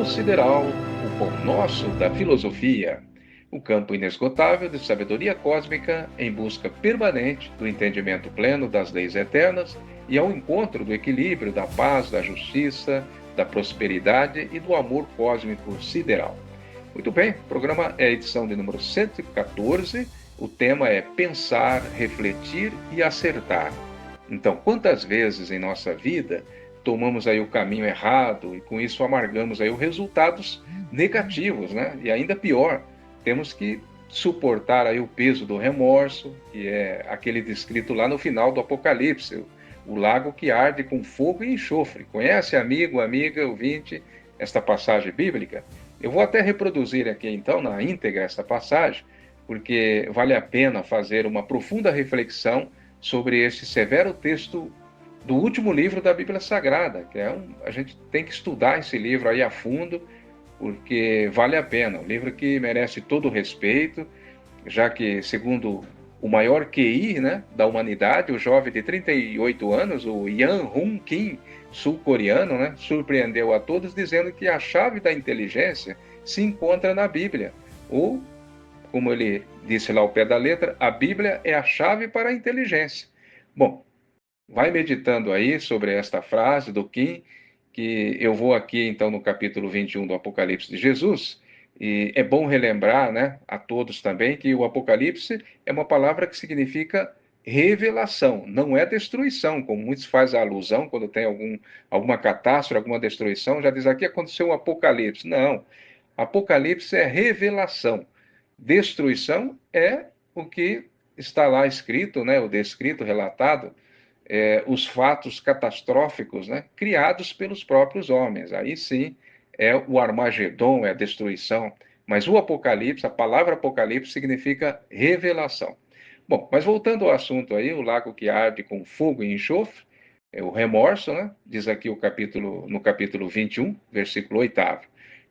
Luz Sideral, o pão nosso da filosofia, o campo inesgotável de sabedoria cósmica em busca permanente do entendimento pleno das leis eternas e ao encontro do equilíbrio, da paz, da justiça, da prosperidade e do amor cósmico sideral. Muito bem, o programa é a edição de número 114, o tema é pensar, refletir e acertar. Então, quantas vezes em nossa vida tomamos aí o caminho errado e com isso amargamos aí os resultados negativos, né? E ainda pior, temos que suportar aí o peso do remorso, que é aquele descrito lá no final do Apocalipse, o lago que arde com fogo e enxofre. Conhece, amigo, amiga, ouvinte, esta passagem bíblica? Eu vou até reproduzir aqui então na íntegra esta passagem, porque vale a pena fazer uma profunda reflexão sobre este severo texto do último livro da Bíblia Sagrada, que a gente tem que estudar esse livro aí a fundo, porque vale a pena, um livro que merece todo o respeito, já que, segundo o maior QI, né, da humanidade, o jovem de 38 anos, o Yan-Hun Kim, sul-coreano, né, surpreendeu a todos dizendo que a chave da inteligência se encontra na Bíblia, ou, como ele disse lá ao pé da letra, a Bíblia é a chave para a inteligência. Bom, vai meditando aí sobre esta frase do Kim, que eu vou aqui então no capítulo 21 do Apocalipse de Jesus, e é bom relembrar, né, a todos também, que o Apocalipse é uma palavra que significa revelação, não é destruição, como muitos fazem a alusão quando tem alguma catástrofe, alguma destruição, já diz aqui aconteceu um apocalipse. Não, Apocalipse é revelação. Destruição é o que está lá escrito, né, o descrito, relatado, os fatos catastróficos, né, criados pelos próprios homens. Aí sim é o Armagedon, é a destruição. Mas o Apocalipse, a palavra Apocalipse significa revelação. Bom, mas voltando ao assunto aí, o lago que arde com fogo e enxofre, é o remorso, né? Diz aqui no capítulo 21, versículo 8º.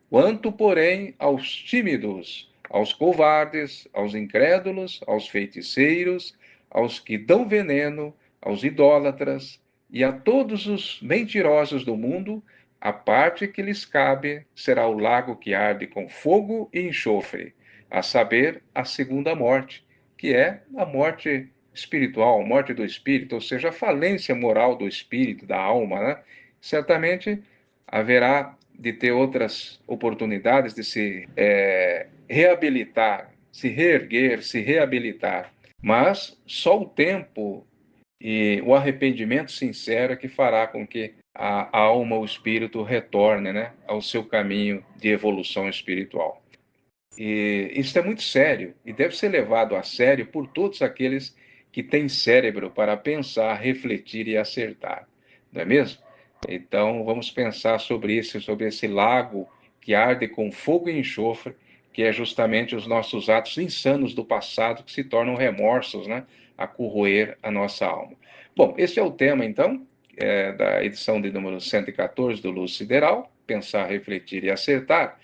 Quanto, porém, aos tímidos, aos covardes, aos incrédulos, aos feiticeiros, aos que dão veneno, aos idólatras e a todos os mentirosos do mundo, a parte que lhes cabe será o lago que arde com fogo e enxofre, a saber, a segunda morte, que é a morte espiritual, a morte do espírito, ou seja, a falência moral do espírito, da alma, né? Certamente haverá de ter outras oportunidades de se reabilitar, se reerguer, se reabilitar. Mas só o tempo e o arrependimento sincero é que fará com que a alma, o espírito, retorne, né, ao seu caminho de evolução espiritual. E isso é muito sério e deve ser levado a sério por todos aqueles que têm cérebro para pensar, refletir e acertar, não é mesmo? Então, vamos pensar sobre isso, sobre esse lago que arde com fogo e enxofre, que é justamente os nossos atos insanos do passado que se tornam remorsos, né, a corroer a nossa alma. Bom, esse é o tema, então, da edição de número 114 do Luz Sideral, Pensar, Refletir e Acertar.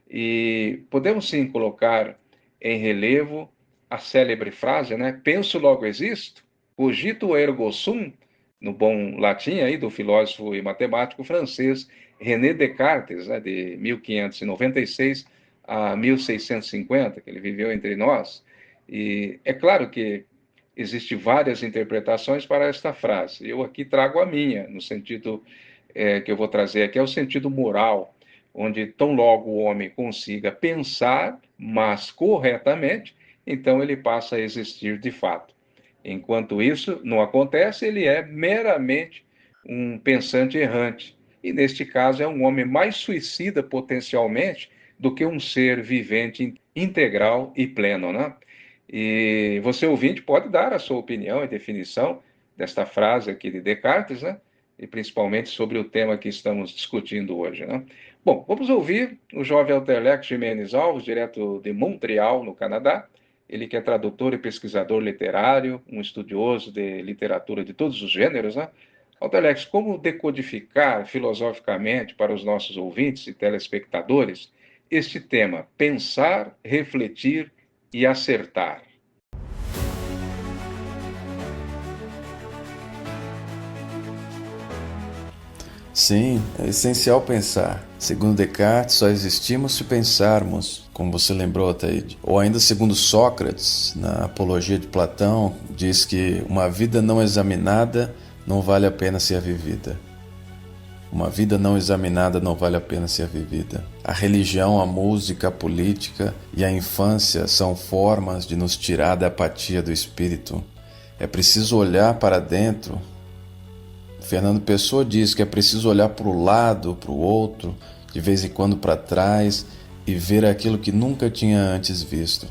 E podemos sim colocar em relevo a célebre frase, né? Penso, logo existo, cogito ergo sum, no bom latim aí do filósofo e matemático francês René Descartes, né, de 1596 a 1650, que ele viveu entre nós. E é claro que existem várias interpretações para esta frase. Eu aqui trago a minha, no sentido que eu vou trazer aqui, é o sentido moral, onde tão logo o homem consiga pensar, mas corretamente, então ele passa a existir de fato. Enquanto isso não acontece, ele é meramente um pensante errante. E neste caso é um homem mais suicida potencialmente do que um ser vivente integral e pleno, né? E você, ouvinte, pode dar a sua opinião e definição desta frase aqui de Descartes, né? E principalmente sobre o tema que estamos discutindo hoje, né? Bom, vamos ouvir o jovem Alterlex Jimenez Alves, direto de Montreal, no Canadá. Ele que é tradutor e pesquisador literário, um estudioso de literatura de todos os gêneros, né? Alterlex, como decodificar filosoficamente para os nossos ouvintes e telespectadores este tema, pensar, refletir e acertar? Sim, é essencial pensar. Segundo Descartes, só existimos se pensarmos, como você lembrou, Ataíde. Ou ainda segundo Sócrates, na Apologia de Platão, diz que uma vida não examinada não vale a pena ser vivida. Uma vida não examinada não vale a pena ser vivida. A religião, a música, a política e a infância são formas de nos tirar da apatia do espírito. É preciso olhar para dentro. Fernando Pessoa diz que é preciso olhar para o lado, para o outro, de vez em quando para trás e ver aquilo que nunca tinha antes visto.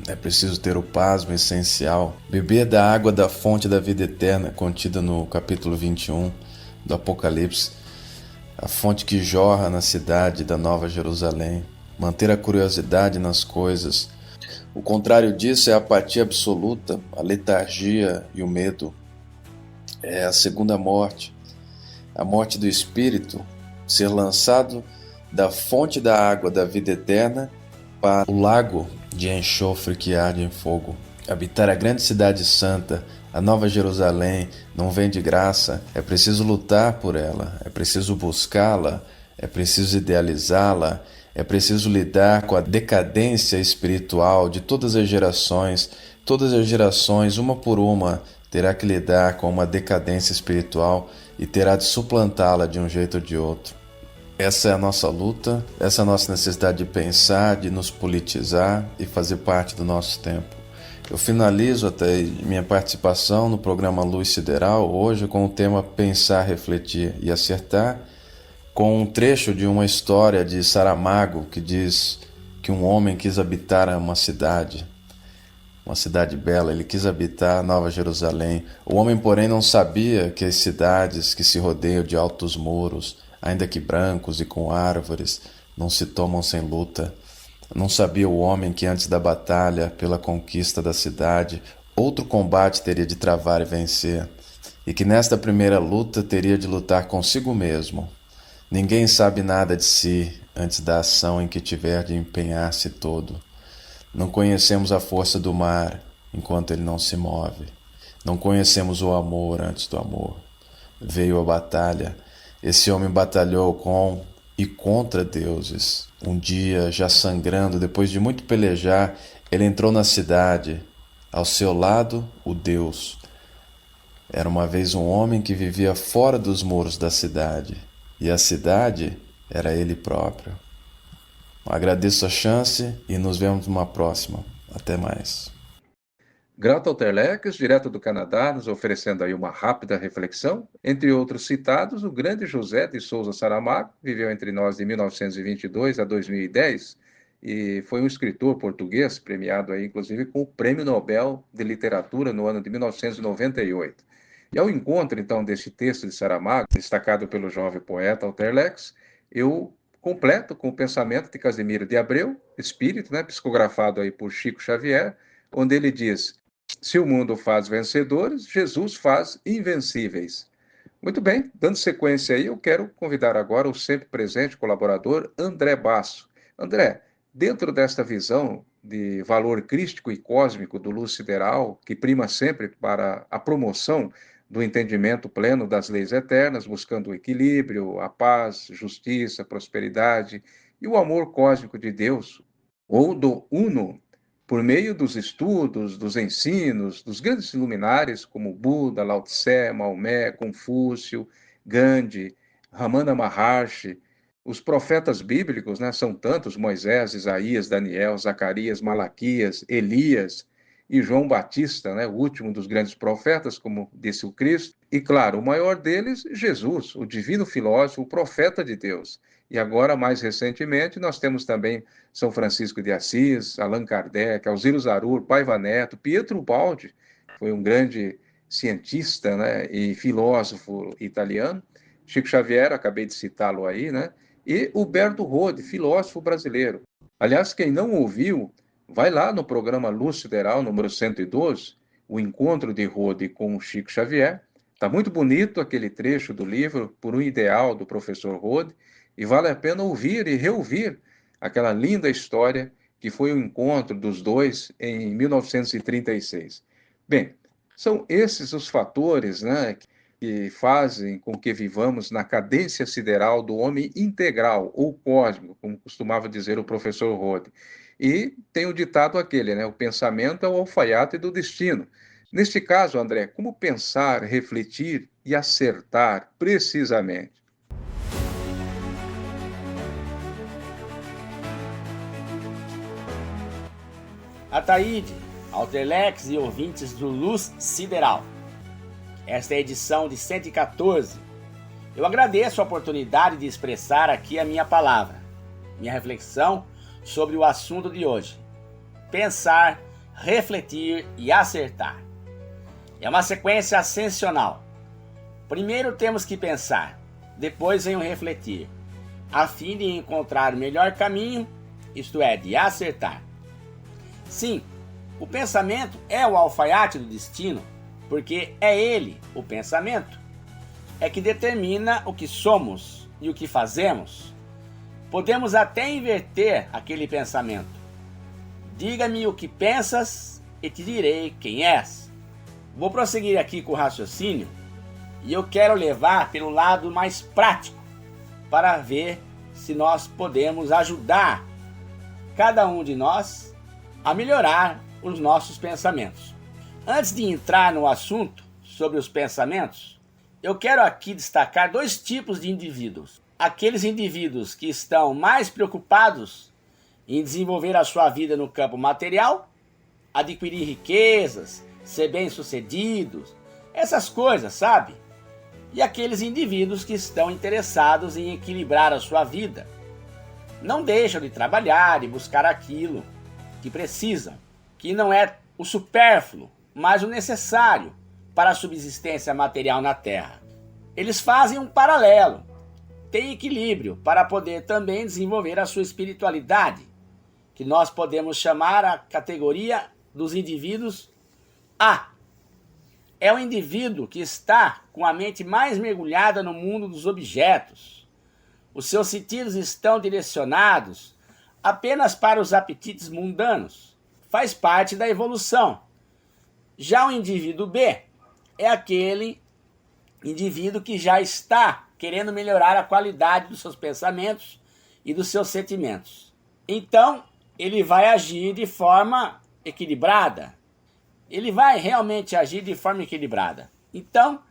É preciso ter o pasmo essencial, beber da água da fonte da vida eterna contida no capítulo 21 do Apocalipse, a fonte que jorra na cidade da Nova Jerusalém, manter a curiosidade nas coisas. O contrário disso é a apatia absoluta, a letargia e o medo. É a segunda morte, a morte do espírito, ser lançado da fonte da água da vida eterna para o lago de enxofre que arde em fogo. Habitar a grande cidade santa, a Nova Jerusalém, não vem de graça, é preciso lutar por ela, é preciso buscá-la, é preciso idealizá-la, é preciso lidar com a decadência espiritual de todas as gerações, uma por uma, terá que lidar com uma decadência espiritual e terá de suplantá-la de um jeito ou de outro. Essa é a nossa luta, essa é a nossa necessidade de pensar, de nos politizar e fazer parte do nosso tempo. Eu finalizo até minha participação no programa Luz Sideral hoje com o tema Pensar, Refletir e Acertar, com um trecho de uma história de Saramago que diz que um homem quis habitar uma cidade bela, ele quis habitar Nova Jerusalém. O homem, porém, não sabia que as cidades que se rodeiam de altos muros, ainda que brancos e com árvores, não se tomam sem luta. Não sabia o homem que antes da batalha pela conquista da cidade, outro combate teria de travar e vencer, e que nesta primeira luta teria de lutar consigo mesmo. Ninguém sabe nada de si antes da ação em que tiver de empenhar-se todo. Não conhecemos a força do mar enquanto ele não se move. Não conhecemos o amor antes do amor. Veio a batalha. Esse homem batalhou com e contra deuses. Um dia, já sangrando, depois de muito pelejar, ele entrou na cidade. Ao seu lado, o Deus. Era uma vez um homem que vivia fora dos muros da cidade. E a cidade era ele próprio. Agradeço a chance e nos vemos numa próxima. Até mais. Grato ao Terlex, direto do Canadá, nos oferecendo aí uma rápida reflexão. Entre outros citados, o grande José de Souza Saramago, viveu entre nós de 1922 a 2010 e foi um escritor português, premiado aí, inclusive, com o Prêmio Nobel de Literatura no ano de 1998. E ao encontro, então, deste texto de Saramago, destacado pelo jovem poeta Alterlex, eu completo com o pensamento de Casimiro de Abreu, espírito, né, psicografado aí por Chico Xavier, onde ele diz: se o mundo faz vencedores, Jesus faz invencíveis. Muito bem, dando sequência aí, eu quero convidar agora o sempre presente colaborador André Basso. André, dentro desta visão de valor crístico e cósmico do luz sideral, que prima sempre para a promoção do entendimento pleno das leis eternas, buscando o equilíbrio, a paz, justiça, prosperidade e o amor cósmico de Deus, ou do Uno, por meio dos estudos, dos ensinos, dos grandes luminares como Buda, Lao Tse, Maomé, Confúcio, Gandhi, Ramana Maharshi, os profetas bíblicos, né, são tantos: Moisés, Isaías, Daniel, Zacarias, Malaquias, Elias e João Batista, né, o último dos grandes profetas, como disse o Cristo. E claro, o maior deles, Jesus, o divino filósofo, o profeta de Deus. E agora, mais recentemente, nós temos também São Francisco de Assis, Allan Kardec, Alciro Zarur, Paiva Neto, Pietro Baldi, foi um grande cientista, né, e filósofo italiano, Chico Xavier, acabei de citá-lo aí, né, e Huberto Rode, filósofo brasileiro. Aliás, quem não ouviu, vai lá no programa Luz Sideral, número 112, o encontro de Rode com Chico Xavier. Está muito bonito aquele trecho do livro, Por um Ideal, do professor Rode, e vale a pena ouvir e reouvir aquela linda história que foi o encontro dos dois em 1936. Bem, são esses os fatores, né, que fazem com que vivamos na cadência sideral do homem integral ou cósmico, como costumava dizer o professor Rode. E tem o ditado aquele, né? O pensamento é o alfaiate do destino. Neste caso, André, como pensar, refletir e acertar precisamente? Ataíde, Alterlex e ouvintes do Luz Sideral. Esta é a edição de 114. Eu agradeço a oportunidade de expressar aqui a minha palavra, minha reflexão sobre o assunto de hoje. Pensar, refletir e acertar. É uma sequência ascensional. Primeiro temos que pensar, depois vem o refletir, a fim de encontrar o melhor caminho, isto é, de acertar. Sim, o pensamento é o alfaiate do destino, porque é ele, o pensamento, é que determina o que somos e o que fazemos. Podemos até inverter aquele pensamento. Diga-me o que pensas e te direi quem és. Vou prosseguir aqui com o raciocínio e eu quero levar pelo lado mais prático para ver se nós podemos ajudar cada um de nós a melhorar os nossos pensamentos. Antes de entrar no assunto sobre os pensamentos, eu quero aqui destacar dois tipos de indivíduos. Aqueles indivíduos que estão mais preocupados em desenvolver a sua vida no campo material, adquirir riquezas, ser bem-sucedidos, essas coisas, sabe? E aqueles indivíduos que estão interessados em equilibrar a sua vida. Não deixam de trabalhar e buscar aquilo que precisam, que não é o supérfluo, mas o necessário para a subsistência material na Terra. Eles fazem um paralelo, têm equilíbrio para poder também desenvolver a sua espiritualidade, que nós podemos chamar a categoria dos indivíduos A. É o indivíduo que está com a mente mais mergulhada no mundo dos objetos. Os seus sentidos estão direcionados apenas para os apetites mundanos. Faz parte da evolução. Já o indivíduo B é aquele indivíduo que já está querendo melhorar a qualidade dos seus pensamentos e dos seus sentimentos. Então, ele vai agir de forma equilibrada. Ele vai realmente agir de forma equilibrada. Então,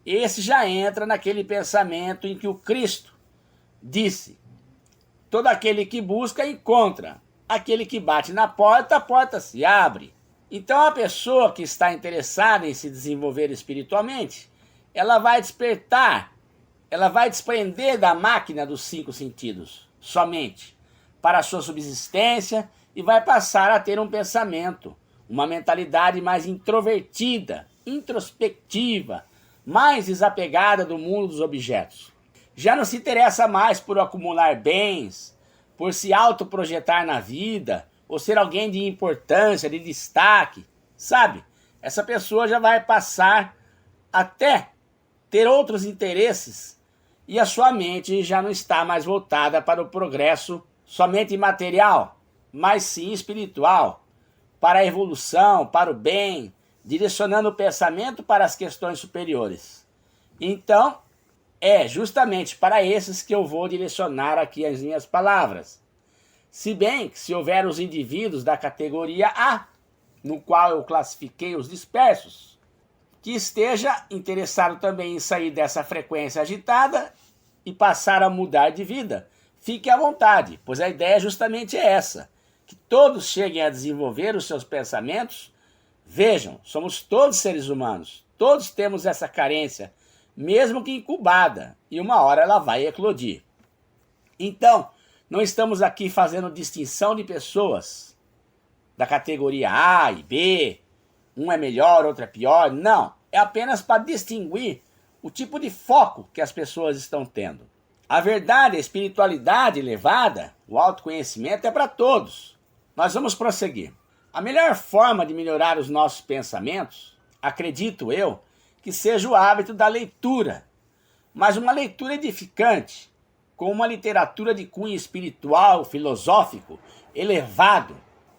esse já entra naquele pensamento em que o Cristo disse: todo aquele que busca, encontra. Aquele que bate na porta, a porta se abre. Então, a pessoa que está interessada em se desenvolver espiritualmente, ela vai despertar, ela vai desprender da máquina dos 5 sentidos, somente, para a sua subsistência, e vai passar a ter um pensamento, uma mentalidade mais introvertida, introspectiva, mais desapegada do mundo dos objetos. Já não se interessa mais por acumular bens, por se autoprojetar na vida, ou ser alguém de importância, de destaque, sabe? Essa pessoa já vai passar até ter outros interesses e a sua mente já não está mais voltada para o progresso somente material, mas sim espiritual, para a evolução, para o bem, direcionando o pensamento para as questões superiores. Então, é justamente para esses que eu vou direcionar aqui as minhas palavras. Se bem que se houver os indivíduos da categoria A, no qual eu classifiquei os dispersos, que esteja interessado também em sair dessa frequência agitada e passar a mudar de vida, fique à vontade, pois a ideia justamente é essa, que todos cheguem a desenvolver os seus pensamentos. Vejam, somos todos seres humanos, todos temos essa carência, mesmo que incubada, e uma hora ela vai eclodir. Então, não estamos aqui fazendo distinção de pessoas da categoria A e B, um é melhor, outro é pior, não. É apenas para distinguir o tipo de foco que as pessoas estão tendo. A verdade, a espiritualidade elevada, o autoconhecimento é para todos. Nós vamos prosseguir. A melhor forma de melhorar os nossos pensamentos, acredito eu, que seja o hábito da leitura, mas uma leitura edificante, com uma literatura de cunho espiritual, filosófico, elevado.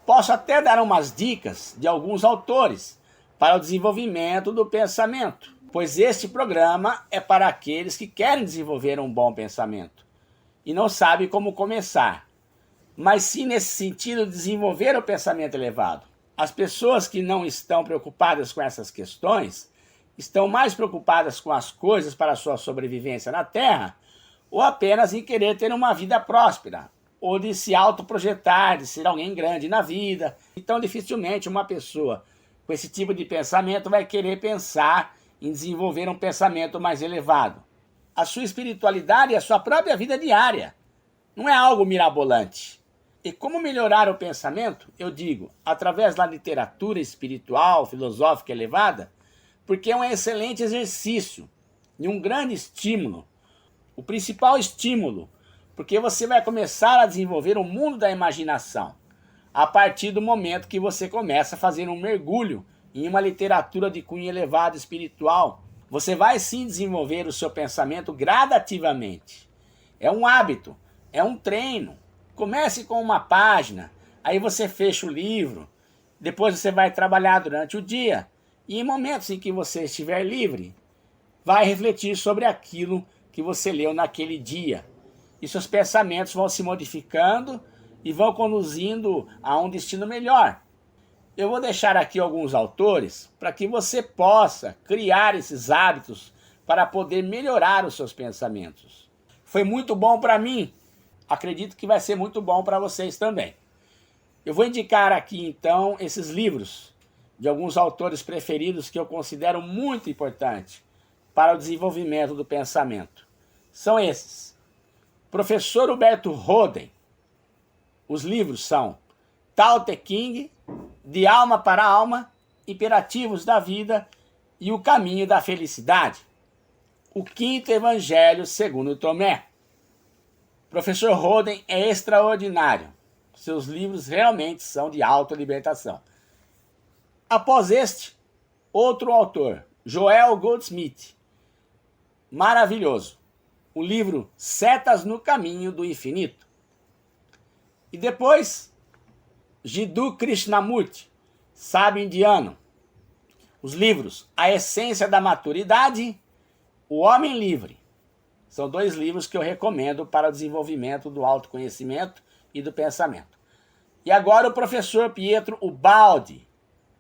Posso até dar umas dicas de alguns autores para o desenvolvimento do pensamento. pois este programa é para aqueles que querem desenvolver um bom pensamento e não sabem como começar, mas sim nesse sentido desenvolver o pensamento elevado. As pessoas que não estão preocupadas com essas questões estão mais preocupadas com as coisas para a sua sobrevivência na Terra ou apenas em querer ter uma vida próspera, ou de se autoprojetar, de ser alguém grande na vida. Então, dificilmente uma pessoa com esse tipo de pensamento vai querer pensar em desenvolver um pensamento mais elevado. A sua espiritualidade é a sua própria vida diária, não é algo mirabolante. E como melhorar o pensamento? Eu digo, através da literatura espiritual, filosófica elevada, porque é um excelente exercício e um grande estímulo. O principal estímulo, porque você vai começar a desenvolver o mundo da imaginação a partir do momento que você começa a fazer um mergulho em uma literatura de cunho elevado espiritual. Você vai sim desenvolver o seu pensamento gradativamente. É um hábito, é um treino. Comece com uma página, aí você fecha o livro, depois você vai trabalhar durante o dia e em momentos em que você estiver livre, vai refletir sobre aquilo que você leu naquele dia. E seus pensamentos vão se modificando e vão conduzindo a um destino melhor. Eu vou deixar aqui alguns autores para que você possa criar esses hábitos para poder melhorar os seus pensamentos. Foi muito bom para mim, acredito que vai ser muito bom para vocês também. Eu vou indicar aqui então esses livros de alguns autores preferidos que eu considero muito importantes para o desenvolvimento do pensamento. São esses. Professor Huberto Roden. Os livros são Tao Te Ching, De Alma para Alma, Imperativos da Vida e O Caminho da Felicidade. O Quinto Evangelho segundo Tomé. Professor Roden é extraordinário. Seus livros realmente são de autolibertação. Após este, outro autor, Joel Goldsmith. Maravilhoso. O livro Setas no Caminho do Infinito. E depois, Jiddu Krishnamurti, sábio indiano. Os livros A Essência da Maturidade, O Homem Livre. São 2 livros que eu recomendo para o desenvolvimento do autoconhecimento e do pensamento. E agora o professor Pietro Ubaldi,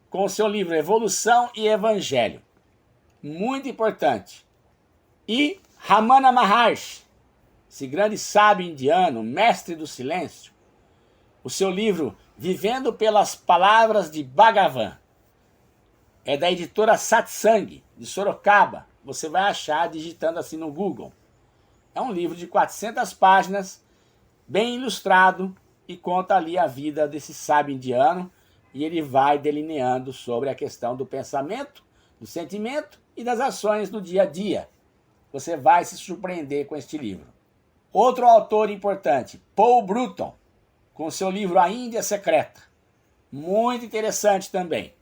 com o seu livro Evolução e Evangelho. Muito importante. E Ramana Maharshi, esse grande sábio indiano, mestre do silêncio, o seu livro Vivendo pelas Palavras de Bhagavan. É da editora Satsang, de Sorocaba. Você vai achar digitando assim no Google. É um livro de 400 páginas, bem ilustrado, e conta ali a vida desse sábio indiano, e ele vai delineando sobre a questão do pensamento, do sentimento e das ações no dia a dia. Você vai se surpreender com este livro. Outro autor importante, Paul Bruton, com seu livro A Índia Secreta. Muito interessante também.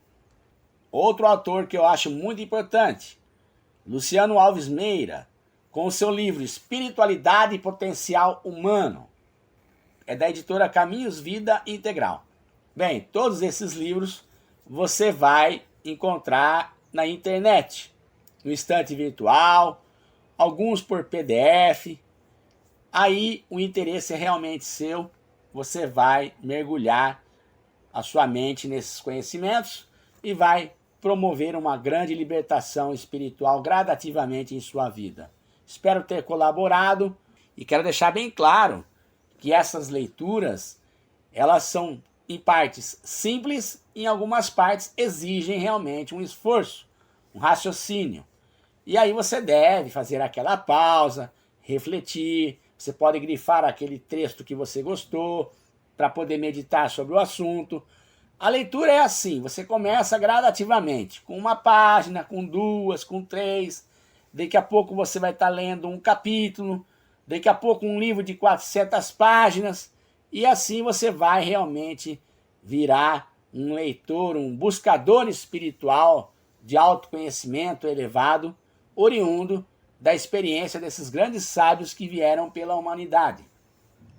Outro autor que eu acho muito importante, Luciano Alves Meira, com o seu livro Espiritualidade e Potencial Humano. É da editora Caminhos Vida Integral. Bem, todos esses livros você vai encontrar na internet, no estante virtual, alguns por PDF. Aí o interesse é realmente seu, você vai mergulhar a sua mente nesses conhecimentos e vai promover uma grande libertação espiritual gradativamente em sua vida. Espero ter colaborado e quero deixar bem claro que essas leituras, elas são em partes simples e em algumas partes exigem realmente um esforço, um raciocínio. E aí você deve fazer aquela pausa, refletir, você pode grifar aquele texto que você gostou para poder meditar sobre o assunto. A leitura é assim, você começa gradativamente, com uma página, com 2, com 3, daqui a pouco você vai estar lendo um capítulo, daqui a pouco um livro de 400 páginas, e assim você vai realmente virar um leitor, um buscador espiritual de autoconhecimento elevado, oriundo da experiência desses grandes sábios que vieram pela humanidade.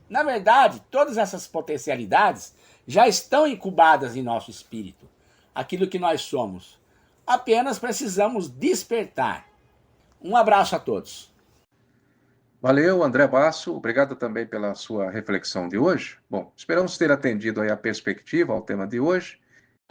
Na verdade, todas essas potencialidades já estão incubadas em nosso espírito, aquilo que nós somos. Apenas precisamos despertar. Um abraço a todos. Valeu, André Basso. Obrigado também pela sua reflexão de hoje. Bom, esperamos ter atendido aí a perspectiva ao tema de hoje.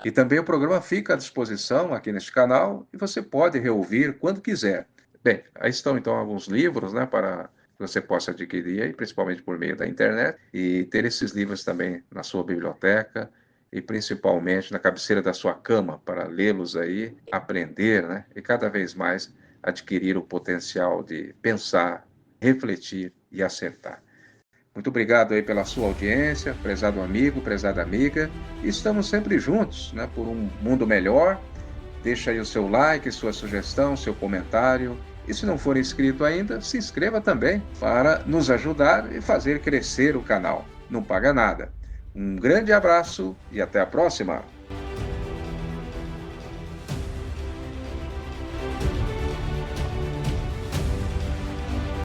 E também o programa fica à disposição aqui neste canal e você pode reouvir quando quiser. Bem, aí estão então alguns livros, né, para que você possa adquirir aí, principalmente por meio da internet, e ter esses livros também na sua biblioteca e principalmente na cabeceira da sua cama para lê-los aí, aprender, né, e cada vez mais adquirir o potencial de pensar, refletir e acertar. Muito obrigado aí pela sua audiência, prezado amigo, prezada amiga. E estamos sempre juntos, né, por um mundo melhor. Deixa aí o seu like, sua sugestão, seu comentário. E se não for inscrito ainda, se inscreva também para nos ajudar e fazer crescer o canal. Não paga nada. Um grande abraço e até a próxima!